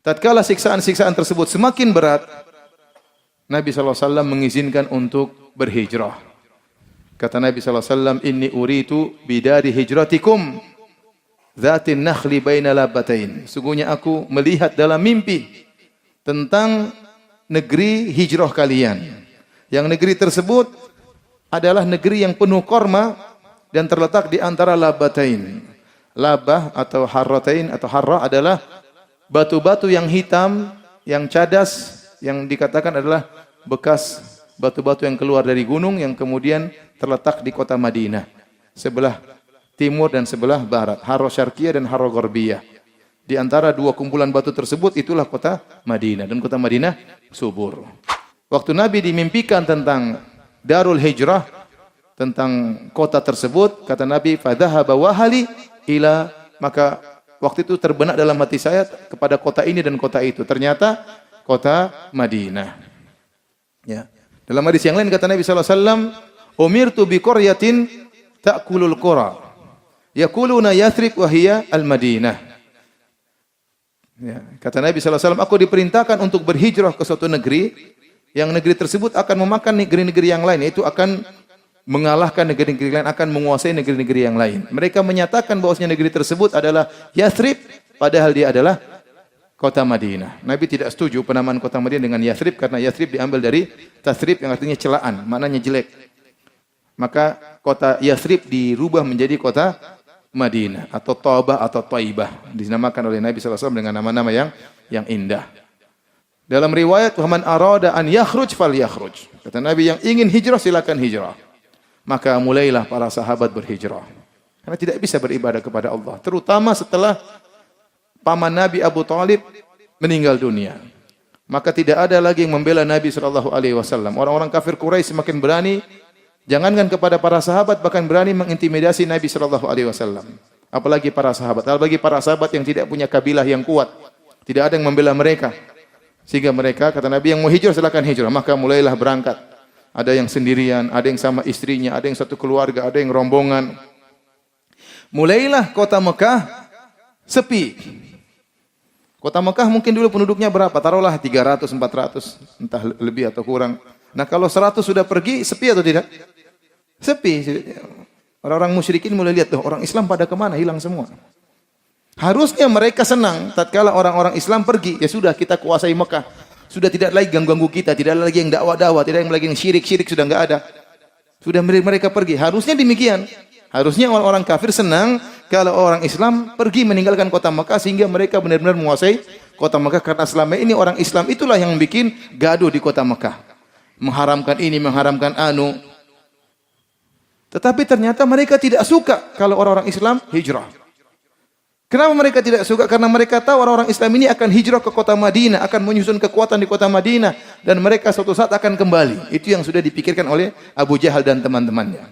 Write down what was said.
Tatkala siksaan-siksaan tersebut semakin berat, Nabi SAW mengizinkan untuk berhijrah. Kata Nabi SAW, "Inni uritu bidari hijratikum, dzatin nakhli baina labbatain." Sungguhnya aku melihat dalam mimpi tentang negeri hijrah kalian. Yang negeri tersebut adalah negeri yang penuh korma dan terletak di antara labbatain. Labah atau harratain atau harra adalah batu-batu yang hitam, yang cadas, yang dikatakan adalah bekas batu-batu yang keluar dari gunung yang kemudian terletak di kota Madinah. Sebelah timur dan sebelah barat. Harra Syarqiyah dan Harra Gharbiyah. Di antara dua kumpulan batu tersebut itulah kota Madinah. Dan kota Madinah subur. Waktu Nabi dimimpikan tentang Darul Hijrah, tentang kota tersebut, kata Nabi, "Fadhahaba wahali ila," maka waktu itu terbenak dalam hati saya kepada kota ini dan kota itu. Ternyata kota Madinah. Ya. Dalam hadis yang lain kata Nabi SAW, "Umirtu bi qaryatin ta'kulul qura. Yaquluna Yathrib wa hiya al-Madinah." Ya. Kata Nabi SAW, aku diperintahkan untuk berhijrah ke suatu negeri, yang negeri tersebut akan memakan negeri-negeri yang lain, yaitu akan mengalahkan negeri-negeri lain, akan menguasai negeri-negeri yang lain. Mereka menyatakan bahwasanya negeri tersebut adalah Yathrib, padahal dia adalah kota Madinah. Nabi tidak setuju penamaan kota Madinah dengan Yathrib, karena Yathrib diambil dari Tathrib yang artinya celaan, maknanya jelek. Maka kota Yathrib dirubah menjadi kota Madinah atau Taubah atau Taibah, dinamakan oleh Nabi SAW dengan nama-nama yang indah. Dalam riwayat, "Wa man arada an yakhruj falyakhruj." Kata Nabi, yang ingin hijrah silakan hijrah. Maka mulailah para sahabat berhijrah. Karena tidak bisa beribadah kepada Allah, terutama setelah paman Nabi Abu Thalib meninggal dunia. Maka tidak ada lagi yang membela Nabi SAW. Orang-orang kafir Quraisy semakin berani, jangankan kepada para sahabat, bahkan berani mengintimidasi Nabi SAW. Apalagi para sahabat. Apalagi para sahabat yang tidak punya kabilah yang kuat. Tidak ada yang membela mereka. Sehingga mereka, kata Nabi, yang mau hijrah silakan hijrah. Maka mulailah berangkat. Ada yang sendirian, ada yang sama istrinya, ada yang satu keluarga, ada yang rombongan. Mulailah kota Mekah sepi. Kota Mekah mungkin dulu penduduknya berapa? Taruhlah 300, 400, entah lebih atau kurang. Nah kalau 100 sudah pergi, sepi atau tidak? Sepi. Orang-orang musyrikin mulai lihat, tuh orang Islam pada kemana? Hilang semua. Harusnya mereka senang tatkala orang-orang Islam pergi. Ya sudah, kita kuasai Mekah. Sudah tidak lagi ganggu-ganggu kita, tidak lagi yang dakwah-dakwah, tidak lagi yang syirik-syirik, sudah enggak ada. Sudah mereka pergi. Harusnya demikian. Harusnya orang-orang kafir senang kalau orang Islam pergi meninggalkan kota Mekah, sehingga mereka benar-benar menguasai kota Mekah, karena selama ini orang Islam itulah yang bikin gaduh di kota Mekah. Mengharamkan ini, mengharamkan anu. Tetapi ternyata mereka tidak suka kalau orang-orang Islam hijrah. Kenapa mereka tidak suka? Karena mereka tahu orang-orang Islam ini akan hijrah ke kota Madinah, akan menyusun kekuatan di kota Madinah, dan mereka suatu saat akan kembali. Itu yang sudah dipikirkan oleh Abu Jahal dan teman-temannya.